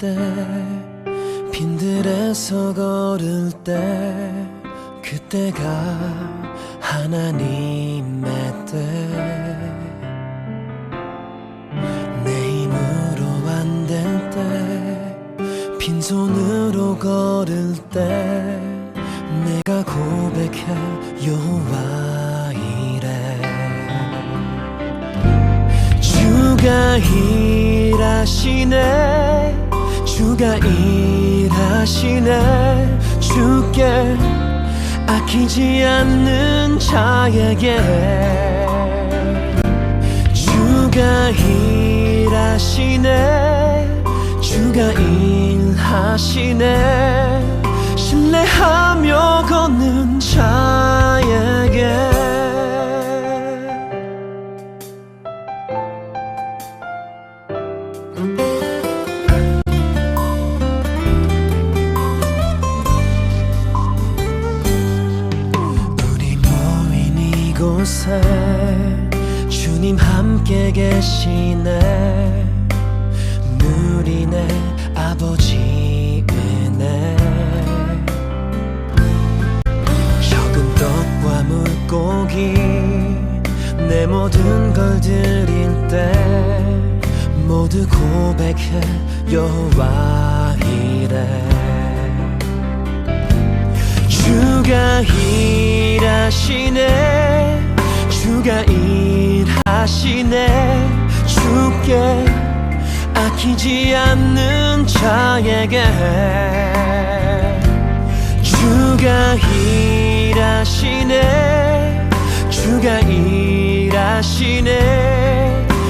때 빈들에서 걸을 때 그때가 하나님의 때 내 힘으로 안 될 때 빈손으로 걸을 때 내가 고백해 여호와 이래 주가 일하시네 주가 일하시네 주께 아끼지 않는 자에게 주가 일하시네 주가 일하시네 신뢰하며 걷는 자에게 우리 모인 이곳에 주님 함께 계시네 누리네 아버지 은혜 적은 떡과 물고기 내 모든 걸 드릴 때 모두 고백해 여호와 이래 주가 일하시네 주가 일하시네 주께 아끼지 않는 자에게 주가 일하시네 주가 일하시네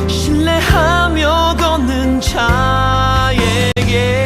신뢰하며 걷는 자에게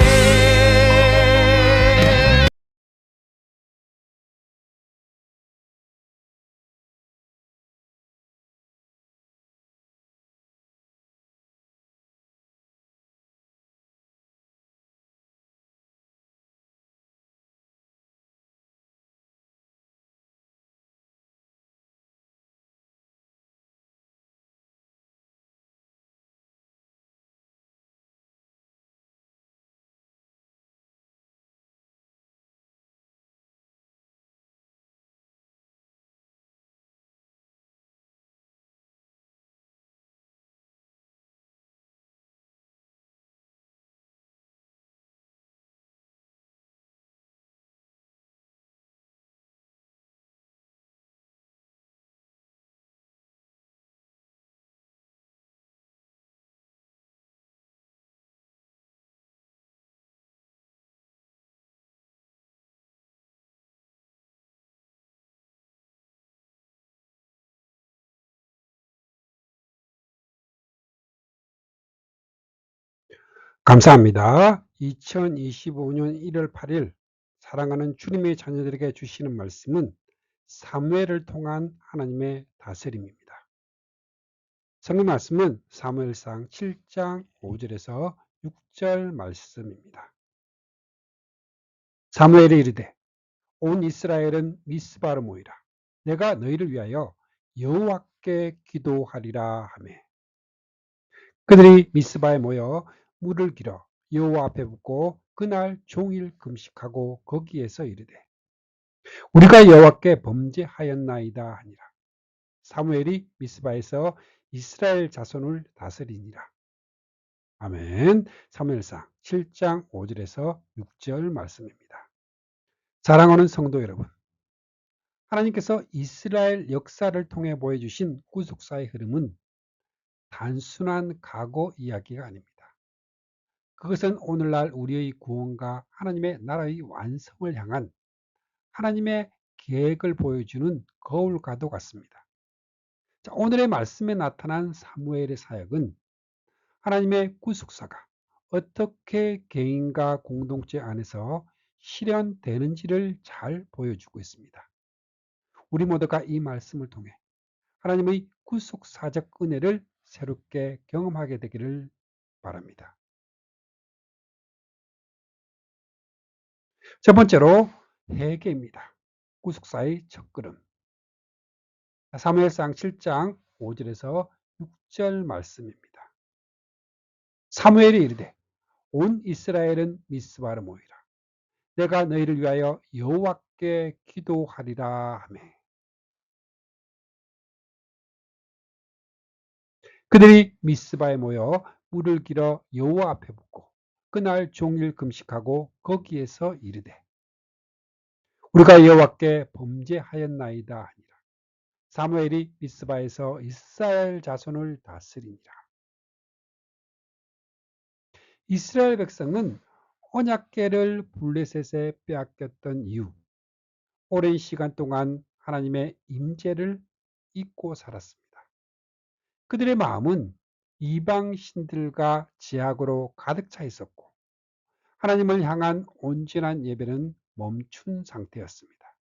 감사합니다. 2025년 1월 8일 사랑하는 주님의 자녀들에게 주시는 말씀은 사무엘을 통한 하나님의 다스림입니다. 성경 말씀은 사무엘상 7장 5절에서 6절 말씀입니다. 사무엘이 이르되 온 이스라엘은 미스바로 모이라 내가 너희를 위하여 여호와께 기도하리라 하매 그들이 미스바에 모여 물을 길어 여호와 앞에 붓고 그날 종일 금식하고 거기에서 이르되 우리가 여호와께 범죄하였나이다 하니라. 사무엘이 미스바에서 이스라엘 자손을 다스리니라. 아멘. 사무엘상 7장 5절에서 6절 말씀입니다. 사랑하는 성도 여러분, 하나님께서 이스라엘 역사를 통해 보여주신 구속사의 흐름은 단순한 과거 이야기가 아닙니다. 그것은 오늘날 우리의 구원과 하나님의 나라의 완성을 향한 하나님의 계획을 보여주는 거울과도 같습니다. 자, 오늘의 말씀에 나타난 사무엘의 사역은 하나님의 구속사가 어떻게 개인과 공동체 안에서 실현되는지를 잘 보여주고 있습니다. 우리 모두가 이 말씀을 통해 하나님의 구속사적 은혜를 새롭게 경험하게 되기를 바랍니다. 첫 번째로 회개입니다. 구속사의 첫걸음. 사무엘상 7장 5절에서 6절 말씀입니다. 사무엘이 이르되 온 이스라엘은 미스바로 모이라. 내가 너희를 위하여 여호와께 기도하리라 하매 그들이 미스바에 모여 물을 길어 여호와 앞에 붓고 그날 종일 금식하고 거기에서 이르되 우리가 여호와께 범죄하였나이다 하니라. 사무엘이 미스바에서 이스라엘 자손을 다스리니라. 이스라엘 백성은 언약궤를 블레셋에 빼앗겼던 이후 오랜 시간 동안 하나님의 임재를 잊고 살았습니다. 그들의 마음은 이방 신들과 제약으로 가득 차 있었고 하나님을 향한 온전한 예배는 멈춘 상태였습니다.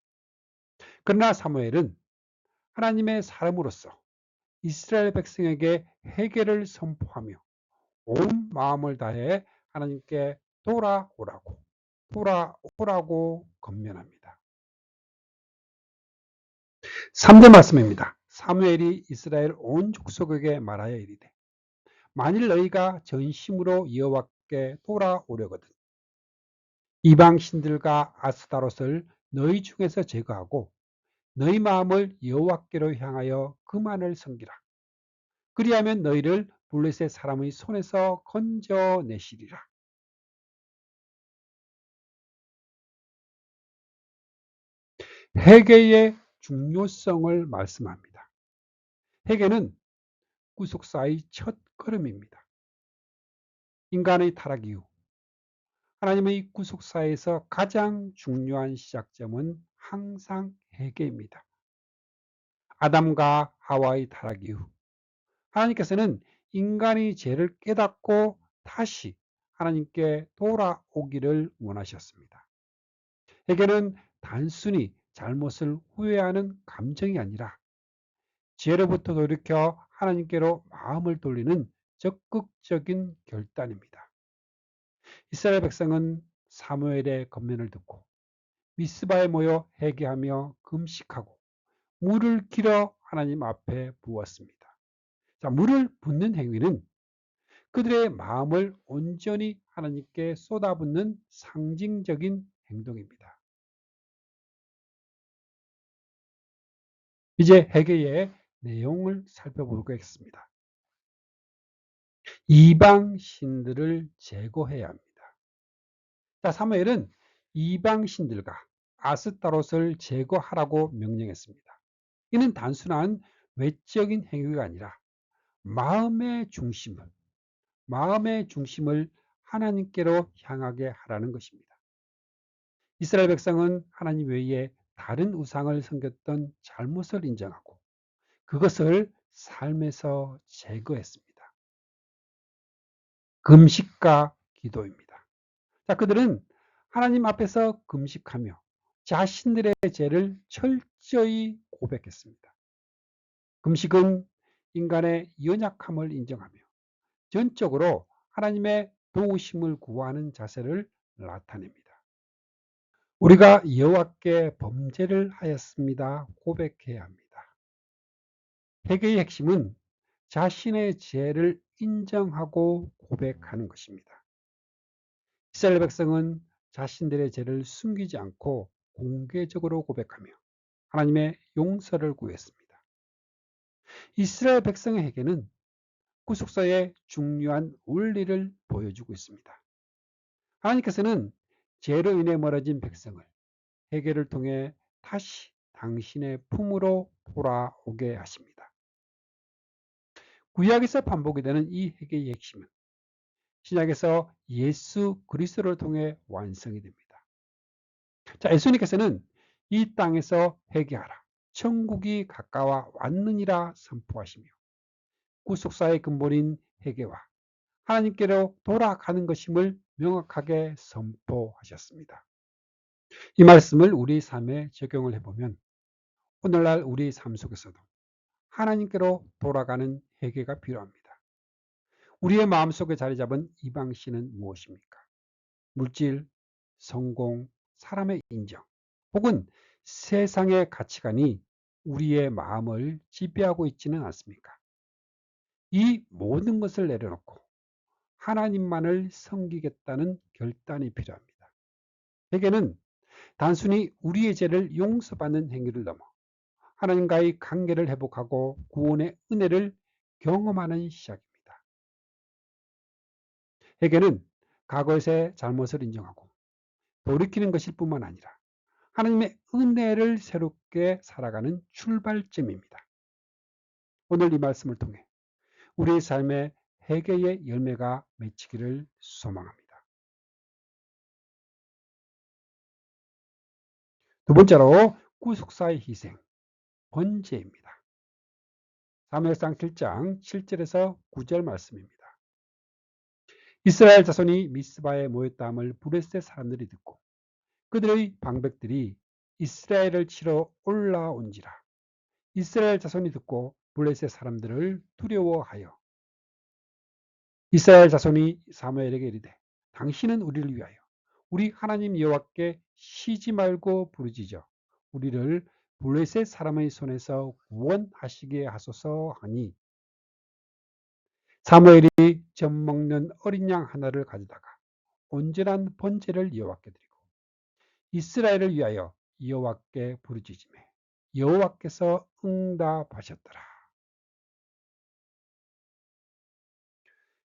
그러나 사무엘은 하나님의 사람으로서 이스라엘 백성에게 회개를 선포하며 온 마음을 다해 하나님께 돌아오라고 권면합니다. 3대 말씀입니다. 사무엘이 이스라엘 온 족속에게 말하여 이르되 만일 너희가 전심으로 여호와께 돌아오려거든 이방 신들과 아스타롯을 너희 중에서 제거하고 너희 마음을 여호와께로 향하여 그만을 섬기라. 그리하면 너희를 블레셋 사람의 손에서 건져내시리라. 회개의 중요성을 말씀합니다. 회개는 구속사의 첫 걸음입니다. 인간의 타락 이후 하나님의 구속사에서 가장 중요한 시작점은 항상 회개입니다. 아담과 하와의 타락 이후 하나님께서는 인간이 죄를 깨닫고 다시 하나님께 돌아오기를 원하셨습니다. 회개는 단순히 잘못을 후회하는 감정이 아니라 죄로부터 돌이켜 하나님께로 마음을 돌리는 적극적인 결단입니다. 이스라엘 백성은 사무엘의 권면을 듣고 미스바에 모여 회개하며 금식하고 물을 길어 하나님 앞에 부었습니다. 자, 물을 붓는 행위는 그들의 마음을 온전히 하나님께 쏟아붓는 상징적인 행동입니다. 이제 회개의 내용을 살펴보겠습니다. 이방 신들을 제거해야 합니다. 자, 사무엘은 이방 신들과 아스타롯을 제거하라고 명령했습니다. 이는 단순한 외적인 행위가 아니라 마음의 중심을 하나님께로 향하게 하라는 것입니다. 이스라엘 백성은 하나님 외에 다른 우상을 섬겼던 잘못을 인정하고 그것을 삶에서 제거했습니다. 금식과 기도입니다. 자, 그들은 하나님 앞에서 금식하며 자신들의 죄를 철저히 고백했습니다. 금식은 인간의 연약함을 인정하며 전적으로 하나님의 도우심을 구하는 자세를 나타냅니다. 우리가 여호와께 범죄를 하였습니다. 고백해야 합니다. 회개의 핵심은 자신의 죄를 인정하고 고백하는 것입니다. 이스라엘 백성은 자신들의 죄를 숨기지 않고 공개적으로 고백하며 하나님의 용서를 구했습니다. 이스라엘 백성의 회개는 구속사의 중요한 원리를 보여주고 있습니다. 하나님께서는 죄로 인해 멀어진 백성을 회개를 통해 다시 당신의 품으로 돌아오게 하십니다. 구약에서 반복이 되는 이 회개의 핵심은 신약에서 예수 그리스도를 통해 완성이 됩니다. 자, 예수님께서는 이 땅에서 회개하라. 천국이 가까워 왔느니라 선포하시며 구속사의 근본인 회개와 하나님께로 돌아가는 것임을 명확하게 선포하셨습니다. 이 말씀을 우리 삶에 적용을 해보면 오늘날 우리 삶 속에서도 하나님께로 돌아가는 회개가 필요합니다. 우리의 마음속에 자리 잡은 이방신은 무엇입니까? 물질, 성공, 사람의 인정, 혹은 세상의 가치관이 우리의 마음을 지배하고 있지는 않습니까? 이 모든 것을 내려놓고 하나님만을 섬기겠다는 결단이 필요합니다. 회개는 단순히 우리의 죄를 용서받는 행위를 넘어 하나님과의 관계를 회복하고 구원의 은혜를 경험하는 시작입니다. 회개는 과거의 잘못을 인정하고 돌이키는 것일 뿐만 아니라 하나님의 은혜를 새롭게 살아가는 출발점입니다. 오늘 이 말씀을 통해 우리의 삶에 회개의 열매가 맺히기를 소망합니다. 두 번째로 구속사의 희생, 번제입니다. 사무엘상 7장 7절에서 9절 말씀입니다. 이스라엘 자손이 미스바에 모였다함을 블레셋 사람들이 듣고 그들의 방백들이 이스라엘을 치러 올라온지라. 이스라엘 자손이 듣고 블레셋 사람들을 두려워하여 이스라엘 자손이 사무엘에게 이르되 당신은 우리를 위하여 우리 하나님 여호와께 쉬지 말고 부르짖어 우리를 블레셋 사람의 손에서 구원하시게 하소서 하니 사무엘이 젖 먹는 어린 양 하나를 가져다가 온전한 번제를 여호와께 드리고 이스라엘을 위하여 여호와께 부르짖으매 여호와께서 응답하셨더라.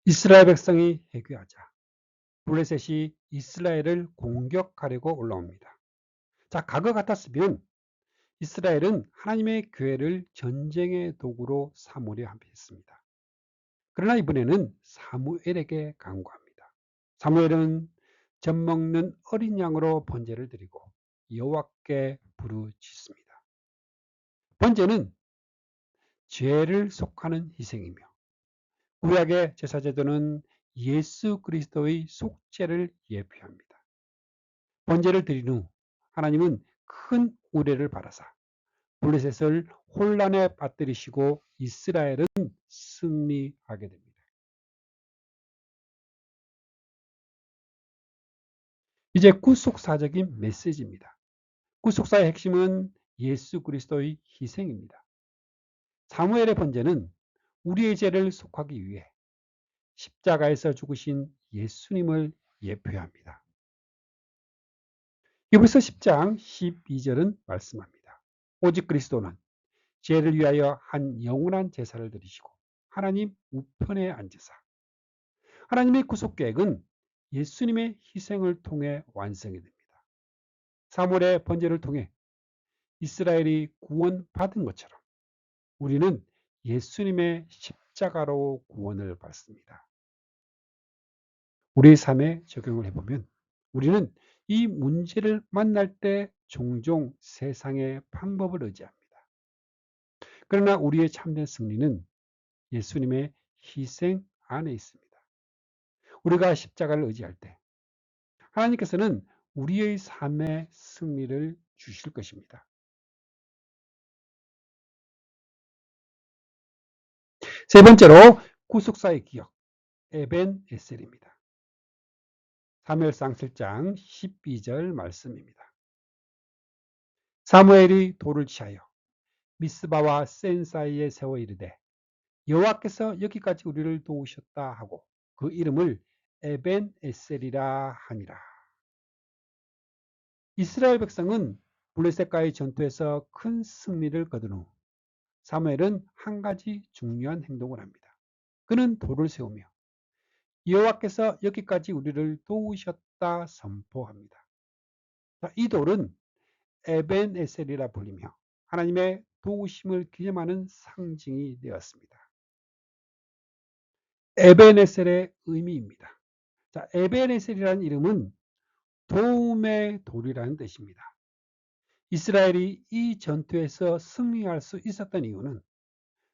이스라엘 백성이 회개하자 블레셋이 이스라엘을 공격하려고 올라옵니다. 자, 과거 같았으면 이스라엘은 하나님의 교회를 전쟁의 도구로 삼으려 했습니다. 그러나 이번에는 사무엘에게 간구합니다. 사무엘은 젖 먹는 어린 양으로 번제를 드리고 여호와께 부르짖습니다. 번제는 죄를 속하는 희생이며 구약의 제사제도는 예수 그리스도의 속죄를 예표합니다. 번제를 드린 후 하나님은 큰 우레를 바라사 블레셋을 혼란에 빠뜨리시고 이스라엘은 승리하게 됩니다. 이제 구속사적인 메시지입니다. 구속사의 핵심은 예수 그리스도의 희생입니다. 사무엘의 번제는 우리의 죄를 속하기 위해 십자가에서 죽으신 예수님을 예표합니다. 히브리서 10장 12절은 말씀합니다. 오직 그리스도는 죄를 위하여 한 영원한 제사를 드리시고 하나님 우편에 앉으사 하나님의 구속계획은 예수님의 희생을 통해 완성이 됩니다. 사무엘의 번제를 통해 이스라엘이 구원받은 것처럼 우리는 예수님의 십자가로 구원을 받습니다. 우리 삶에 적용을 해보면 우리는 이 문제를 만날 때 종종 세상의 방법을 의지합니다. 그러나 우리의 참된 승리는 예수님의 희생 안에 있습니다. 우리가 십자가를 의지할 때 하나님께서는 우리의 삶의 승리를 주실 것입니다. 세 번째로 구속사의 기억, 에벤 에셀입니다. 사무엘상 7장 12절 말씀입니다. 사무엘이 돌을 취하여 미스바와 센 사이에 세워 이르되 여호와께서 여기까지 우리를 도우셨다 하고 그 이름을 에벤 에셀이라 하니라. 이스라엘 백성은 블레셋과의 전투에서 큰 승리를 거둔 후 사무엘은 한 가지 중요한 행동을 합니다. 그는 돌을 세우며 여호와께서 여기까지 우리를 도우셨다 선포합니다. 이 돌은 에벤 에셀이라 불리며 하나님의 도우심을 기념하는 상징이 되었습니다. 에벤 에셀의 의미입니다. 자, 에벤 에셀이라는 이름은 도움의 돌이라는 뜻입니다. 이스라엘이 이 전투에서 승리할 수 있었던 이유는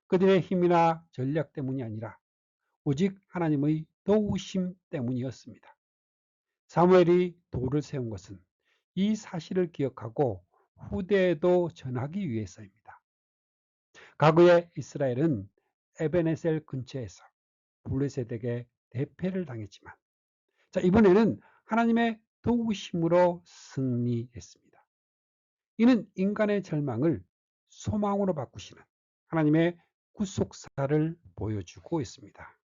그들의 힘이나 전략 때문이 아니라 오직 하나님의 도우심 때문이었습니다. 사무엘이 돌을 세운 것은 이 사실을 기억하고 후대에도 전하기 위해서입니다. 과거에 이스라엘은 에벤에셀 근처에서 블레셋에게 대패를 당했지만 이번에는 하나님의 도우심으로 승리했습니다. 이는 인간의 절망을 소망으로 바꾸시는 하나님의 구속사를 보여주고 있습니다.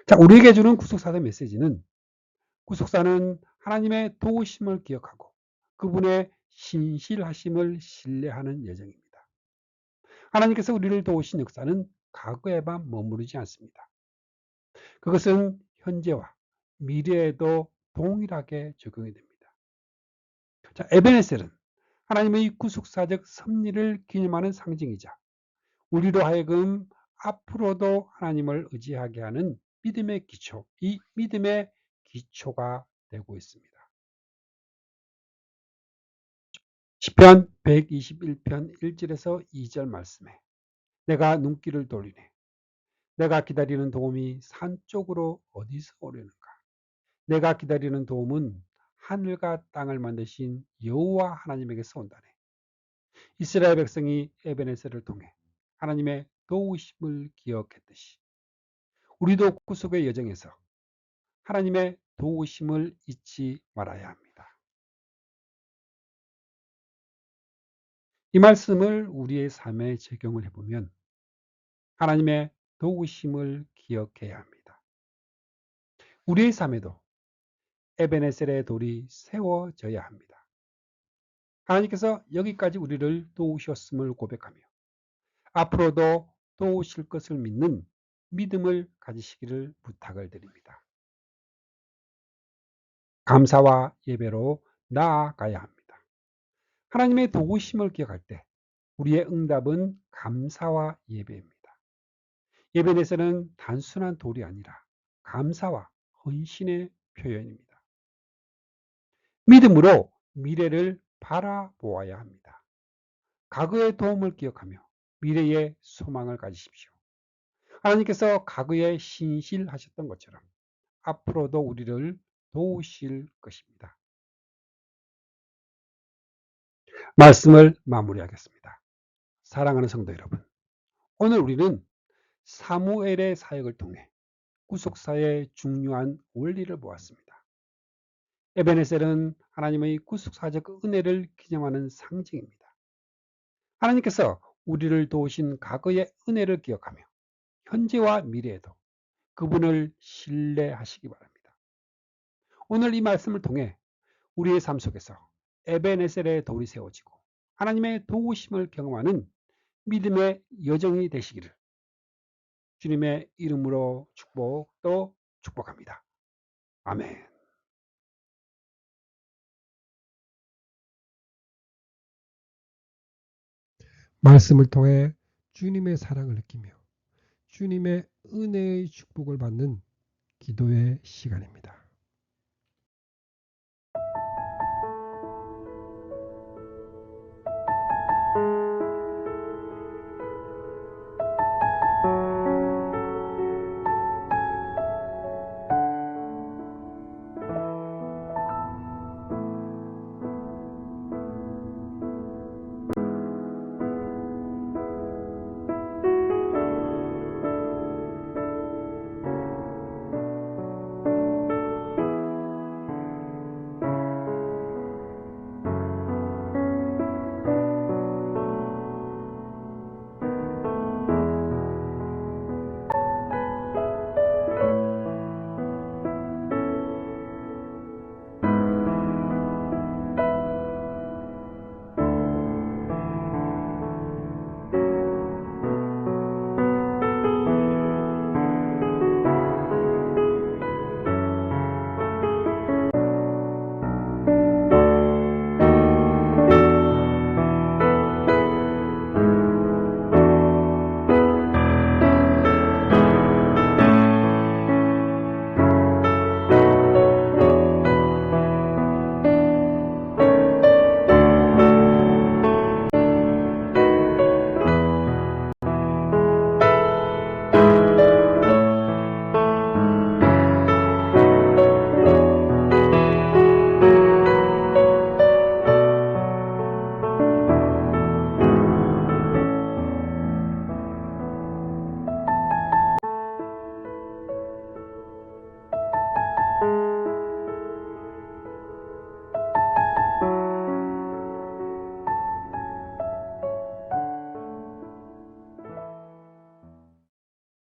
자, 우리에게 주는 구속사의 메시지는 구속사는 하나님의 도우심을 기억하고 그분의 신실하심을 신뢰하는 여정입니다. 하나님께서 우리를 도우신 역사는 과거에만 머무르지 않습니다. 그것은 현재와 미래에도 동일하게 적용이 됩니다. 자, 에베네셀은 하나님의 구속사적 섭리를 기념하는 상징이자 우리로 하여금 앞으로도 하나님을 의지하게 하는 믿음의 기초, 이 믿음의 기초가 되고 있습니다. 시편 121편 1절에서 2절 말씀에 내가 눈길을 돌리네. 내가 기다리는 도움이 산 쪽으로 어디서 오려는가? 내가 기다리는 도움은 하늘과 땅을 만드신 여호와 하나님에게서 온다네. 이스라엘 백성이 에베네셀을 통해 하나님의 도우심을 기억했듯이 우리도 구속의 여정에서 하나님의 도우심을 잊지 말아야 합니다. 이 말씀을 우리의 삶에 적용을 해보면 하나님의 도우심을 기억해야 합니다. 우리의 삶에도 에베네셀의 돌이 세워져야 합니다. 하나님께서 여기까지 우리를 도우셨음을 고백하며 앞으로도 도우실 것을 믿는 믿음을 가지시기를 부탁을 드립니다. 감사와 예배로 나아가야 합니다. 하나님의 도우심을 기억할 때 우리의 응답은 감사와 예배입니다. 예배에서는 단순한 돌이 아니라 감사와 헌신의 표현입니다. 믿음으로 미래를 바라보아야 합니다. 과거의 도움을 기억하며 미래의 소망을 가지십시오. 하나님께서 과거에 신실하셨던 것처럼 앞으로도 우리를 도우실 것입니다. 말씀을 마무리하겠습니다. 사랑하는 성도 여러분, 오늘 우리는 사무엘의 사역을 통해 구속사의 중요한 원리를 보았습니다. 에베네셀은 하나님의 구속사적 은혜를 기념하는 상징입니다. 하나님께서 우리를 도우신 과거의 은혜를 기억하며 현재와 미래에도 그분을 신뢰하시기 바랍니다. 오늘 이 말씀을 통해 우리의 삶 속에서 에베네셀의 돌이 세워지고 하나님의 도우심을 경험하는 믿음의 여정이 되시기를 주님의 이름으로 축복도 축복합니다. 아멘. 말씀을 통해 주님의 사랑을 느끼며 주님의 은혜의 축복을 받는 기도의 시간입니다.